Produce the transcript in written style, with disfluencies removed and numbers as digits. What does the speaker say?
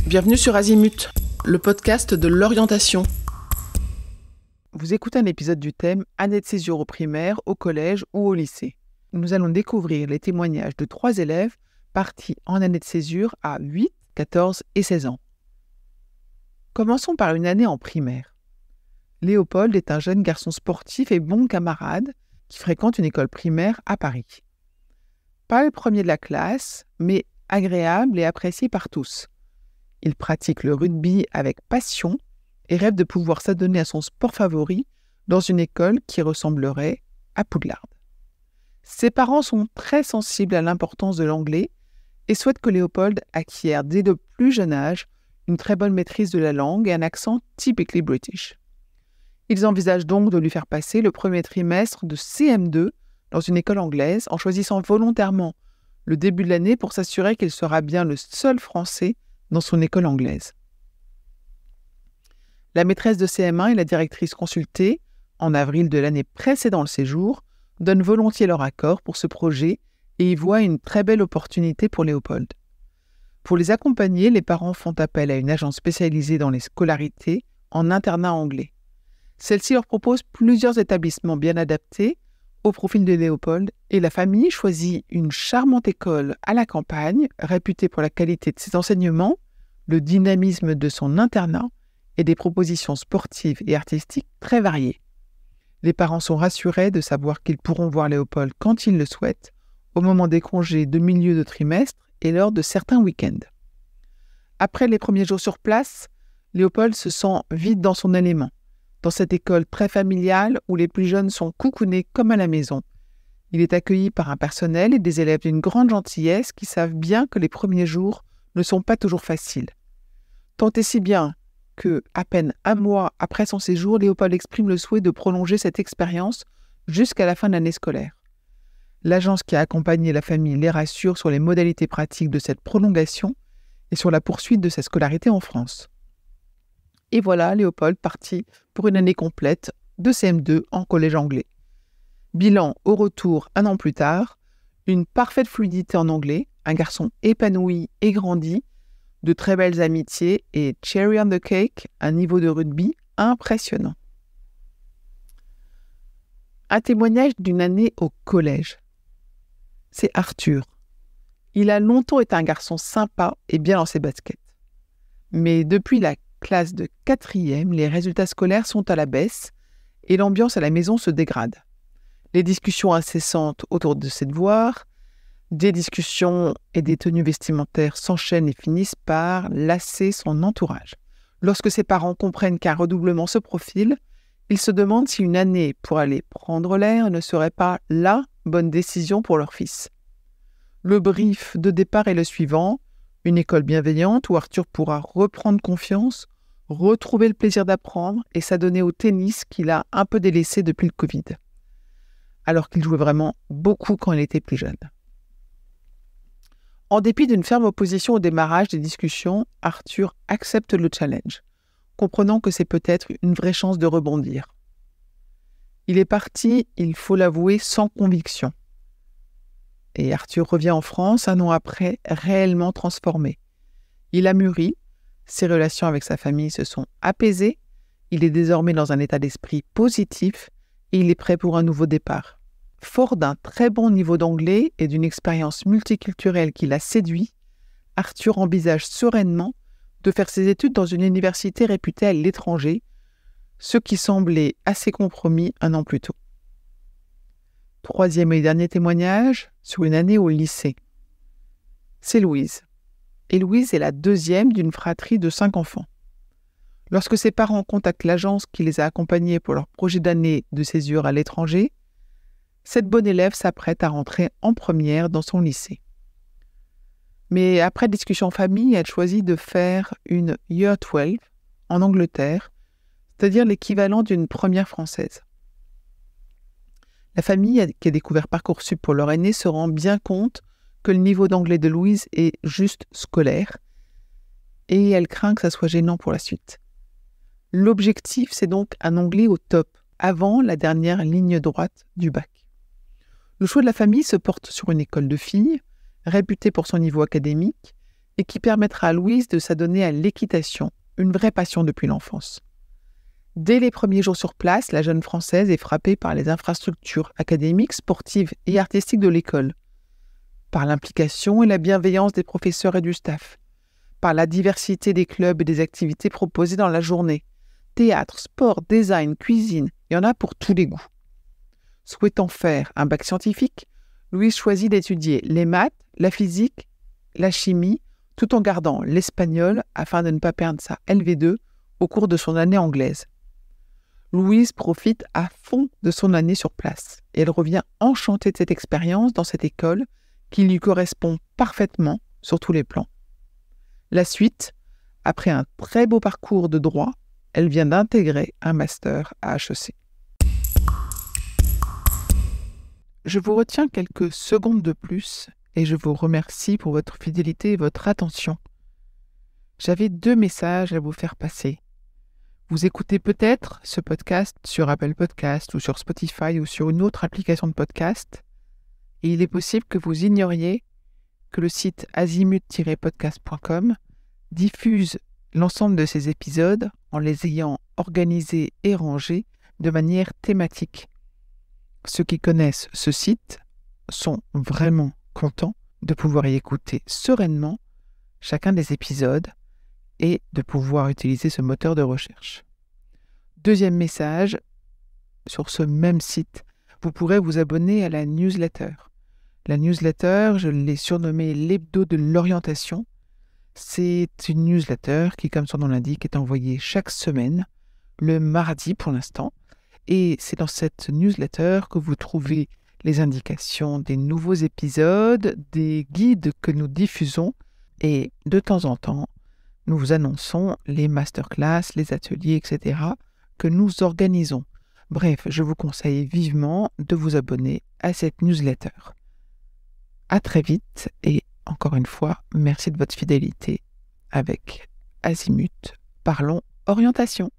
Bienvenue sur Azimut, le podcast de l'orientation. Vous écoutez un épisode du thème « Année de césure au primaire, au collège ou au lycée ». Nous allons découvrir les témoignages de 3 élèves partis en année de césure à 8, 14 et 16 ans. Commençons par une année en primaire. Léopold est un jeune garçon sportif et bon camarade qui fréquente une école primaire à Paris. Pas le premier de la classe, mais agréable et apprécié par tous. Il pratique le rugby avec passion et rêve de pouvoir s'adonner à son sport favori dans une école qui ressemblerait à Poudlard. Ses parents sont très sensibles à l'importance de l'anglais et souhaitent que Léopold acquiert dès le plus jeune âge une très bonne maîtrise de la langue et un accent typically British. Ils envisagent donc de lui faire passer le premier trimestre de CM2 dans une école anglaise en choisissant volontairement le début de l'année pour s'assurer qu'il sera bien le seul Français dans son école anglaise. La maîtresse de CM1 et la directrice consultée, en avril de l'année précédant le séjour, donnent volontiers leur accord pour ce projet et y voient une très belle opportunité pour Léopold. Pour les accompagner, les parents font appel à une agence spécialisée dans les scolarités en internat anglais. Celle-ci leur propose plusieurs établissements bien adaptés au profil de Léopold et la famille choisit une charmante école à la campagne, réputée pour la qualité de ses enseignements, le dynamisme de son internat et des propositions sportives et artistiques très variées. Les parents sont rassurés de savoir qu'ils pourront voir Léopold quand ils le souhaitent, au moment des congés de milieu de trimestre et lors de certains week-ends. Après les premiers jours sur place, Léopold se sent vite dans son élément. Dans cette école très familiale où les plus jeunes sont coucounés comme à la maison. Il est accueilli par un personnel et des élèves d'une grande gentillesse qui savent bien que les premiers jours ne sont pas toujours faciles. Tant et si bien que, à peine un mois après son séjour, Léopold exprime le souhait de prolonger cette expérience jusqu'à la fin de l'année scolaire. L'agence qui a accompagné la famille les rassure sur les modalités pratiques de cette prolongation et sur la poursuite de sa scolarité en France. Et voilà Léopold parti pour une année complète de CM2 en collège anglais. Bilan au retour 1 an plus tard, une parfaite fluidité en anglais, un garçon épanoui et grandi, de très belles amitiés et cherry on the cake, un niveau de rugby impressionnant. Un témoignage d'une année au collège. C'est Arthur. Il a longtemps été un garçon sympa et bien dans ses baskets. Mais depuis la classe de 4e, les résultats scolaires sont à la baisse et l'ambiance à la maison se dégrade. Les discussions incessantes autour de ses devoirs, des discussions et des tenues vestimentaires s'enchaînent et finissent par lasser son entourage. Lorsque ses parents comprennent qu'un redoublement se profile, ils se demandent si une année pour aller prendre l'air ne serait pas la bonne décision pour leur fils. Le brief de départ est le suivant: une école bienveillante où Arthur pourra reprendre confiance, retrouver le plaisir d'apprendre et s'adonner au tennis qu'il a un peu délaissé depuis le Covid, alors qu'il jouait vraiment beaucoup quand il était plus jeune. En dépit d'une ferme opposition au démarrage des discussions, Arthur accepte le challenge, comprenant que c'est peut-être une vraie chance de rebondir. Il est parti, il faut l'avouer, sans conviction. Et Arthur revient en France 1 an après, réellement transformé. Il a mûri, ses relations avec sa famille se sont apaisées, il est désormais dans un état d'esprit positif et il est prêt pour un nouveau départ. Fort d'un très bon niveau d'anglais et d'une expérience multiculturelle qui l'a séduit, Arthur envisage sereinement de faire ses études dans une université réputée à l'étranger, ce qui semblait assez compromis 1 an plus tôt. 3e et dernier témoignage sur une année au lycée. C'est Louise. Et Louise est la 2e d'une fratrie de 5 enfants. Lorsque ses parents contactent l'agence qui les a accompagnés pour leur projet d'année de césure à l'étranger, cette bonne élève s'apprête à rentrer en première dans son lycée. Mais après discussion en famille, elle choisit de faire une Year 12 en Angleterre, c'est-à-dire l'équivalent d'une première française. La famille qui a découvert Parcoursup pour leur aînée se rend bien compte que le niveau d'anglais de Louise est juste scolaire et elle craint que ça soit gênant pour la suite. L'objectif, c'est donc un anglais au top, avant la dernière ligne droite du bac. Le choix de la famille se porte sur une école de filles, réputée pour son niveau académique, et qui permettra à Louise de s'adonner à l'équitation, une vraie passion depuis l'enfance. Dès les premiers jours sur place, la jeune Française est frappée par les infrastructures académiques, sportives et artistiques de l'école, par l'implication et la bienveillance des professeurs et du staff, par la diversité des clubs et des activités proposées dans la journée. Théâtre, sport, design, cuisine, il y en a pour tous les goûts. Souhaitant faire un bac scientifique, Louise choisit d'étudier les maths, la physique, la chimie, tout en gardant l'espagnol afin de ne pas perdre sa LV2 au cours de son année anglaise. Louise profite à fond de son année sur place et elle revient enchantée de cette expérience dans cette école qui lui correspond parfaitement sur tous les plans. La suite, après un très beau parcours de droit, elle vient d'intégrer un master à HEC. Je vous retiens quelques secondes de plus et je vous remercie pour votre fidélité et votre attention. J'avais 2 messages à vous faire passer. Vous écoutez peut-être ce podcast sur Apple Podcast ou sur Spotify ou sur une autre application de podcast. Et il est possible que vous ignoriez que le site azimut-podcast.com diffuse l'ensemble de ces épisodes en les ayant organisés et rangés de manière thématique. Ceux qui connaissent ce site sont vraiment contents de pouvoir y écouter sereinement chacun des épisodes et de pouvoir utiliser ce moteur de recherche. Deuxième message, sur ce même site, vous pourrez vous abonner à la newsletter. La newsletter, je l'ai surnommée l'hebdo de l'orientation. C'est une newsletter qui, comme son nom l'indique, est envoyée chaque semaine, le mardi pour l'instant. Et c'est dans cette newsletter que vous trouvez les indications des nouveaux épisodes, des guides que nous diffusons et de temps en temps, nous vous annonçons les masterclass, les ateliers, etc. que nous organisons. Bref, je vous conseille vivement de vous abonner à cette newsletter. À très vite et encore une fois, merci de votre fidélité avec Azimut. Parlons orientation.